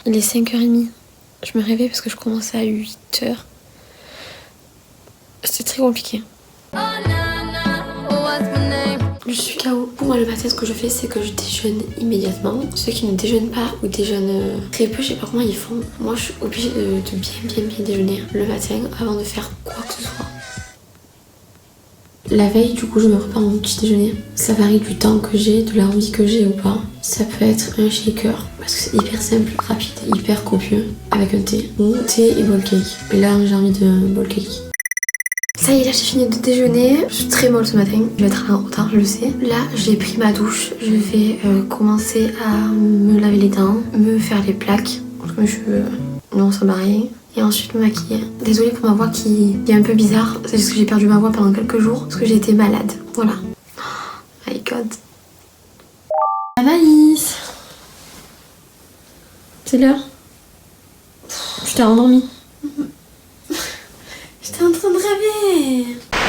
Il est 5h30. Je me réveille parce que je commençais à 8h. C'était très compliqué. Je suis KO. Pour moi, le matin, ce que je fais, c'est que je déjeune immédiatement. Ceux qui ne déjeunent pas ou déjeunent très peu, je sais pas comment ils font. Moi, je suis obligée de bien déjeuner le matin avant de faire quoi que ce soit. La veille, du coup, je me prépare mon petit déjeuner. Ça varie du temps que j'ai, de l'envie que j'ai ou pas. Ça peut être un shaker, parce que c'est hyper simple, rapide, hyper copieux, avec un thé. Ou thé et bowl cake. Et là, j'ai envie de bowl cake. Ça y est, là j'ai fini de déjeuner. Je suis très molle ce matin, je vais être en retard, je le sais. Là j'ai pris ma douche, je vais commencer à me laver les dents, me faire les plaques, parce que mes cheveux non ça m'a rien. Et ensuite me maquiller. Désolée pour ma voix qui est un peu bizarre, c'est juste que j'ai perdu ma voix pendant quelques jours, parce que j'ai été malade. Voilà. Oh my god. Anaïs, c'est l'heure. Je t'ai endormie. J'étais en train de rêver.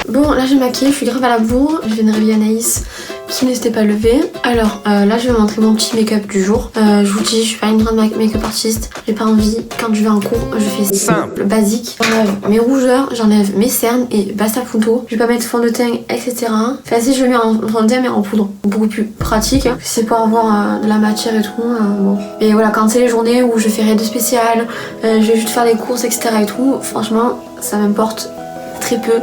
Bon, là je vais me maquiller, je suis grave à la bourre. Je viens de réveiller Anaïs qui ne s'était pas levée. Alors là je vais montrer mon petit make-up du jour. Je vous dis, je suis pas une grande make-up artiste. J'ai pas envie, quand je vais en cours, je fais simple, basique. J'enlève mes rougeurs, j'enlève mes cernes et basta punto. Je vais pas mettre fond de teint, etc. Enfin si je le mets en fond de teint mais en poudre. Beaucoup plus pratique. C'est pour avoir de la matière et tout. Bon. Et voilà, quand c'est les journées où je fais rien de spécial, je vais juste faire des courses, etc. et tout, franchement, ça m'importe très peu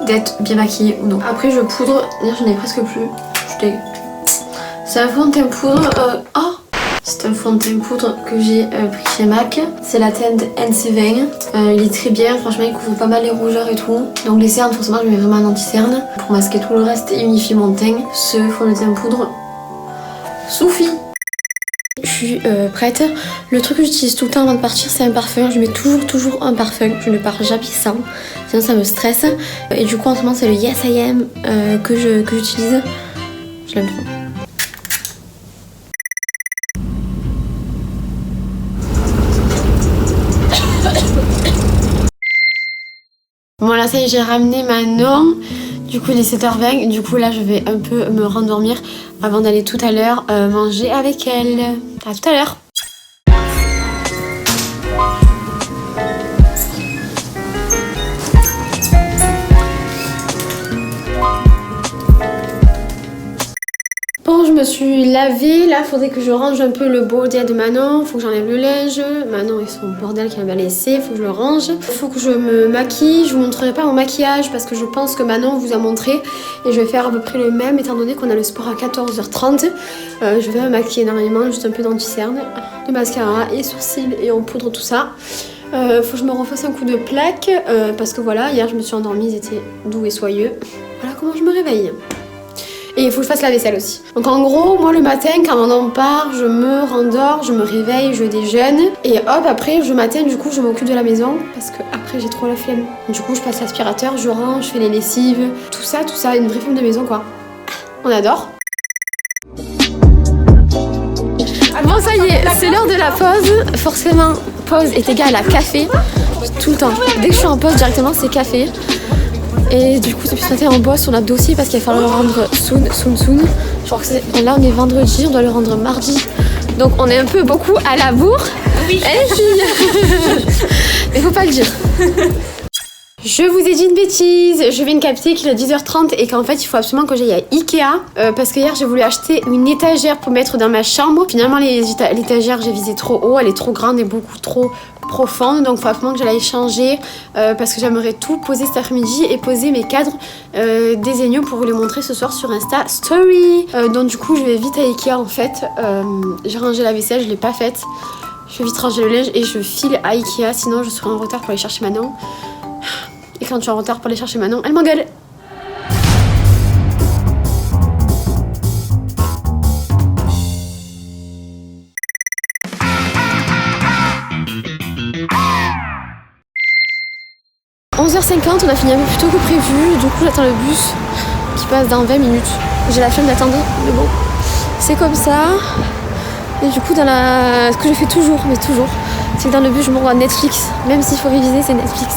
d'être bien maquillée ou non. Après je poudre, j'en ai presque plus. C'est un fond de teint poudre. C'est un fond de teint poudre que j'ai pris chez MAC. C'est la teinte NC20. Il est très bien, franchement il couvre pas mal les rougeurs et tout. Donc les cernes, forcément je mets vraiment un anti-cerne pour masquer tout le reste et unifier mon teint. Ce fond de teint poudre suffit. Je suis prête. Le truc que j'utilise tout le temps avant de partir, c'est un parfum. Je mets toujours un parfum. Je ne pars jamais sans, sinon ça me stresse. Et du coup en ce moment c'est le Yes I Am que j'utilise. Je l'aime trop. Bon là ça y est, j'ai ramené Manon. Du coup il est 7h20, du coup là je vais un peu me rendormir avant d'aller tout à l'heure manger avec elle. À tout à l'heure. Bon, je me suis lavée, là faudrait que je range un peu le bordel de Manon, faut que j'enlève le linge, Manon et son bordel qu'elle m'a laissé, faut que je le range, faut que je me maquille, je vous montrerai pas mon maquillage parce que je pense que Manon vous a montré et je vais faire à peu près le même étant donné qu'on a le sport à 14h30. Je vais me maquiller énormément, juste un peu d'anti-cerne, de mascara et sourcils et en poudre tout ça. Faut que je me refasse un coup de plaque parce que voilà, hier je me suis endormie, ils étaient doux et soyeux. Voilà comment je me réveille. Et il faut que je fasse la vaisselle aussi. Donc en gros, moi le matin, quand Manon part, je me rendors, je me réveille, je déjeune. Et hop, après, le matin, du coup, je m'occupe de la maison. Parce que après, j'ai trop la flemme. Du coup, je passe l'aspirateur, je range, je fais les lessives. Tout ça, une vraie femme de maison, quoi. On adore. Bon, ça y est, c'est l'heure de la pause. Forcément, pause est égale à café. Tout le temps. Dès que je suis en pause, directement, c'est café. Et du coup depuis ce matin on bosse sur notre dossier parce qu'il va falloir le rendre soon. Je crois que c'est... Là on est vendredi, on doit le rendre mardi. Donc on est un peu beaucoup à la bourre. Oui. Mais faut pas le dire. Je vous ai dit une bêtise, je viens de capter qu'il est 10h30 et qu'en fait il faut absolument que j'aille à Ikea parce que hier j'ai voulu acheter une étagère pour mettre dans ma chambre. Finalement l'étagère j'ai visé trop haut, elle est trop grande et beaucoup trop profonde, donc il faut absolument que j'aille changer parce que j'aimerais tout poser cet après-midi et poser mes cadres désignaux pour vous les montrer ce soir sur Insta Story. Donc du coup je vais vite à Ikea en fait, j'ai rangé la vaisselle, je l'ai pas faite, je vais vite ranger le linge et je file à Ikea sinon je serai en retard pour aller chercher Manon. Et quand je suis en retard pour aller chercher Manon, elle m'engueule. « 11h50, on a fini un peu plus tôt que prévu. Du coup, j'attends le bus qui passe dans 20 minutes. J'ai la flemme d'attendre, mais bon, c'est comme ça. Et du coup, ce que je fais toujours, c'est que dans le bus, je m'envoie Netflix. Même s'il faut réviser, c'est Netflix.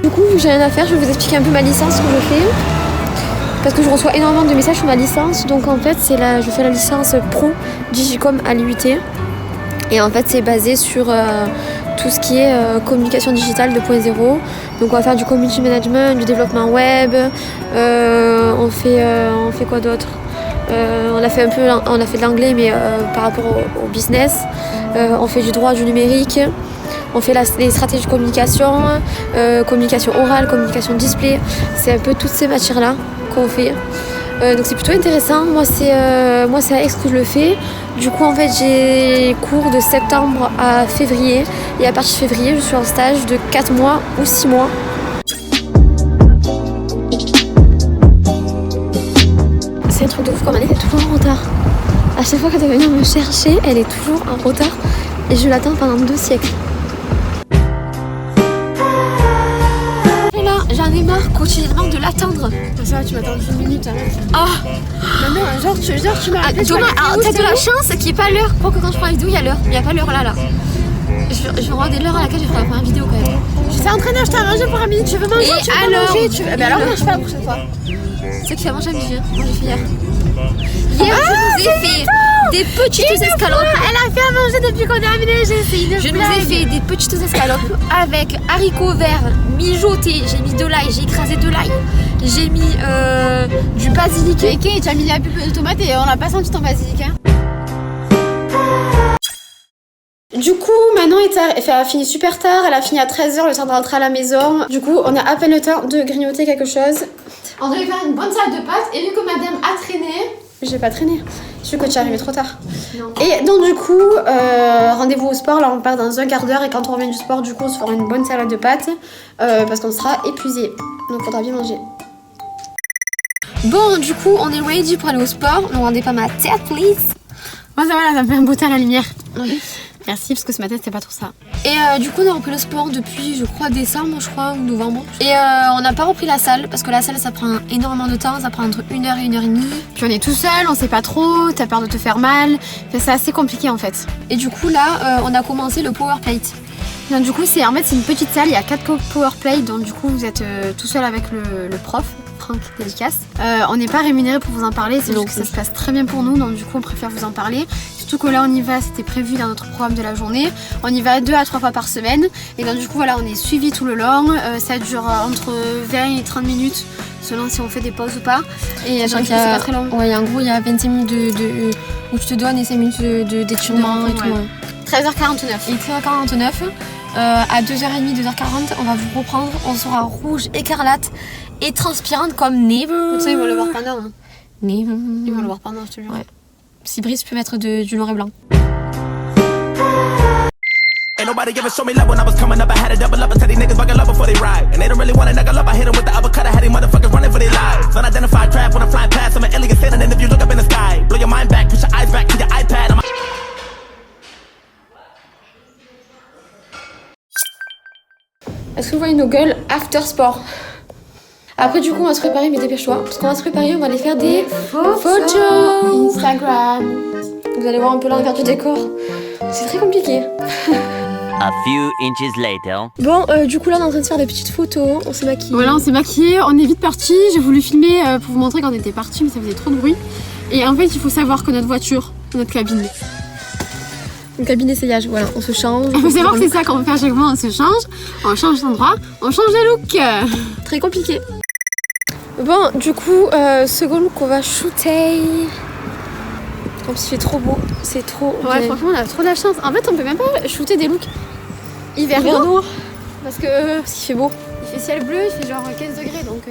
Du coup, vu que j'ai rien à faire, je vais vous expliquer un peu ma licence, ce que je fais. Parce que je reçois énormément de messages sur ma licence. Donc en fait, je fais la licence pro Digicom à l'IUT. Et en fait, c'est basé sur tout ce qui est communication digitale 2.0. Donc on va faire du community management, du développement web, on fait quoi d'autre, on a fait de l'anglais mais par rapport au business, on fait du droit du numérique, on fait les stratégies de communication, communication orale, communication display, c'est un peu toutes ces matières-là qu'on fait. Donc c'est plutôt intéressant, moi c'est à Aix que je le fais. Du coup en fait j'ai cours de septembre à février et à partir de février je suis en stage de 4 mois ou 6 mois. C'est un truc de ouf, comme elle est toujours en retard. À chaque fois qu'elle doit venir me chercher, elle est toujours en retard et je l'attends pendant 2 siècles. J'en ai marre quotidiennement de l'attendre. Ça va, tu m'attends 10 minutes. Hein. Oh non, genre tu m'as appelé. T'as de la chance qu'il n'y ait pas l'heure. Pour que quand je prends la vidéo, il y a l'heure. Il n'y a pas l'heure là. Je vais regarder l'heure à laquelle je ferai la première vidéo quand même. J'étais en train d'acheter à manger pour un midi. Tu veux manger? Et tu veux alors manger, tu veux... alors mange pas la prochaine fois. C'est qui a mangé à midi. Moi j'ai fait hier. Hier je vous ai fait des petites escalopes. Elle a fait à manger depuis qu'on est aménagé. C'est une Je nous ai fait des petites escalopes avec haricots verts mijotés. J'ai mis de l'ail, j'ai écrasé de l'ail. J'ai mis du basilic. Ok, tu as mis la pulpe de tomate et on n'a pas senti ton basilic. Hein. Du coup, Manon a fini super tard. Elle a fini à 13h, le temps de rentrer à la maison. Du coup, on a à peine le temps de grignoter quelque chose. On devait faire une bonne salade de pâtes et vu que madame a traîné... J'ai pas traîné. Je suis que tu es arrivé trop tard. Non. Et donc du coup, rendez-vous au sport. Là on part dans un quart d'heure et quand on revient du sport, du coup on se fera une bonne salade de pâtes parce qu'on sera épuisé. Donc faudra bien manger. Bon, du coup, on est ready pour aller au sport. Ne rendez pas ma tête, please. Moi ça va là, ça me fait un beau teint à la lumière. Oui. Merci parce que ce matin c'était pas trop ça. Et du coup on a repris le sport depuis je crois décembre ou novembre. Et on n'a pas repris la salle parce que la salle ça prend énormément de temps, ça prend entre 1 heure et 1 heure et demie. Puis on est tout seul, on sait pas trop, t'as peur de te faire mal. Enfin, c'est assez compliqué en fait. Et du coup là on a commencé le power plate. Donc du coup c'est une petite salle, il y a 4 power plates, donc du coup vous êtes tout seul avec le prof. Franck, dédicace. On n'est pas rémunéré pour vous en parler, c'est juste que ça se passe très bien pour nous, donc du coup on préfère vous en parler. Surtout que là on y va, c'était prévu dans notre programme de la journée. On y va 2 à 3 fois par semaine. Et donc du coup voilà, on est suivi tout le long. Ça dure entre 20 et 30 minutes, selon si on fait des pauses ou pas. Et donc c'est pas très long. Ouais, en gros il y a 25 minutes où tu te donnes et 5 minutes d'étirement et tout. Ouais. 13h49. Et 13h49. À 2h30, 2h40, on va vous reprendre. On sera rouge, écarlate et transpirante comme never. Ça, ils vont le voir pendant. Hein. Never. Ils vont le voir pendant, je te jure. Ouais. Si Brice peut mettre du noir et blanc. Ain't nobody ever show me love when I was coming up. I had to double up and tell these niggas buckle up before they ride. And they don't really wanna knuckle up. I hit them with the uppercut. I had these motherfuckers running for their lives. Unidentified craft when I'm flying past. I'm an alien standing. And if you look up in the sky, blow your mind back, push your eyes back to your iPad. Est-ce que vous voyez nos gueules after sport? Après du coup on va se préparer, mais dépêche-toi. Parce qu'on va se préparer, on va aller faire des photos Instagram. Vous allez voir un peu l'envers du décor. C'est très compliqué. A few inches later. Bon, du coup là on est en train de faire des petites photos. On s'est maquillé. Voilà, on s'est maquillé, on est vite parti. J'ai voulu filmer pour vous montrer qu'on était parti, mais ça faisait trop de bruit. Et en fait il faut savoir que notre voiture, notre cabine. Une cabine d'essayage, voilà, on se change. Il faut savoir que c'est ça qu'on fait à chaque fois, on se change d'endroit, on change de look. Très compliqué. Bon, du coup, second look qu'on va shooter. Comme s'il fait trop beau, c'est trop Ouais, bien. franchement, on a trop de la chance. En fait, on peut même pas shooter des looks hivernaux. Parce qu'il fait beau. Il fait ciel bleu, il fait genre 15 degrés, donc...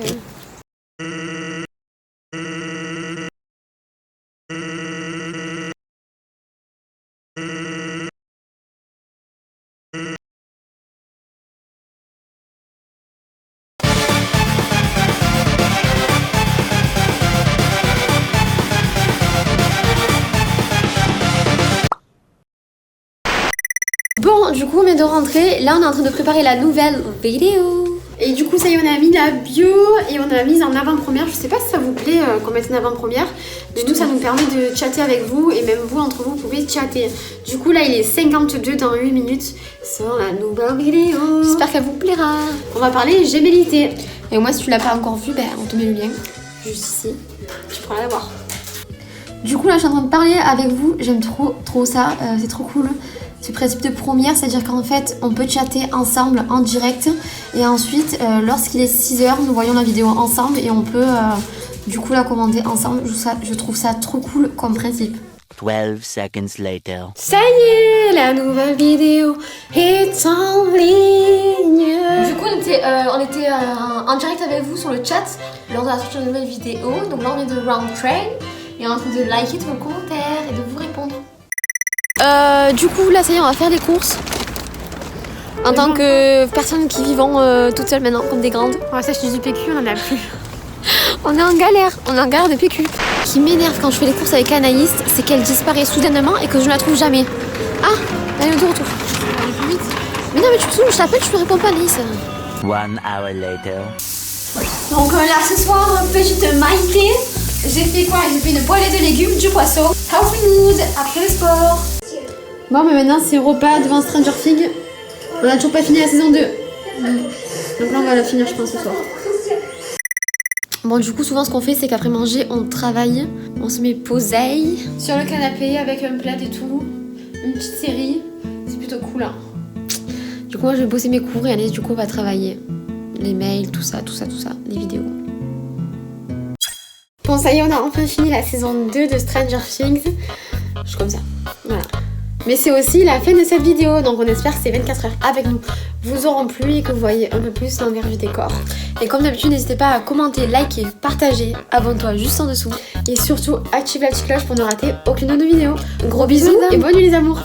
Bon, du coup, on vient de rentrer. Là, on est en train de préparer la nouvelle vidéo. Et du coup, ça y est, on a mis la bio et on a mis en avant-première. Je sais pas si ça vous plaît qu'on mette en avant-première. Du coup, ça nous permet de chatter avec vous et même vous, entre vous, pouvez chatter. Du coup, là, il est 52 dans 8 minutes sur la nouvelle vidéo. J'espère qu'elle vous plaira. On va parler gémellité. Et moi, si tu l'as pas encore vu, ben, on te met le lien. Juste ici. Tu pourras la voir. Du coup, là, je suis en train de parler avec vous. J'aime trop ça. C'est trop cool. Ce principe de première, c'est-à-dire qu'en fait, on peut chatter ensemble en direct. Et ensuite, lorsqu'il est 6h, nous voyons la vidéo ensemble et on peut du coup la commenter ensemble. Je trouve ça trop cool comme principe. 12 seconds later. Ça y est, la nouvelle vidéo est en ligne. Du coup, on était en direct avec vous sur le chat lors de la sortie de nouvelle vidéo. Donc là, on vient de Round Train et on est en train de liker tous vos commentaires et de vous répondre. Du coup, là, ça y est, on va faire des courses. En tant que personne qui vivant toute seule maintenant, comme des grandes. On va s'acheter du PQ, on en a plus. On est en galère de PQ. Ce qui m'énerve quand je fais les courses avec Anaïs, c'est qu'elle disparaît soudainement et que je ne la trouve jamais. Ah, elle est de retour. Mais non, mais tu te souviens, je t'appelle, tu ne réponds pas, Anaïs. 1 hour later. Donc là, ce soir, petite maïté. J'ai fait quoi? J'ai fait une poêlée de légumes, du poisson, healthy food, après le sport. Bon, mais maintenant, c'est repas devant Stranger Things. On a toujours pas fini la saison 2. Donc là, on va la finir, je pense, ce soir. Bon, du coup, souvent, ce qu'on fait, c'est qu'après manger, on travaille. On se met posé sur le canapé avec un plat et tout. Une petite série. C'est plutôt cool, hein. Du coup, moi, je vais bosser mes cours et Anaïs, du coup, va travailler. Les mails, tout ça, les vidéos. Bon, ça y est, on a enfin fini la saison 2 de Stranger Things. Je suis comme ça. Voilà. Mais c'est aussi la fin de cette vidéo, donc on espère que ces 24 heures avec nous vous auront plu et que vous voyez un peu plus l'envers du décor. Et comme d'habitude, n'hésitez pas à commenter, liker, partager, abonne-toi juste en dessous. Et surtout, active la petite cloche pour ne rater aucune de nos vidéos. Gros bisous et bonne nuit les amours.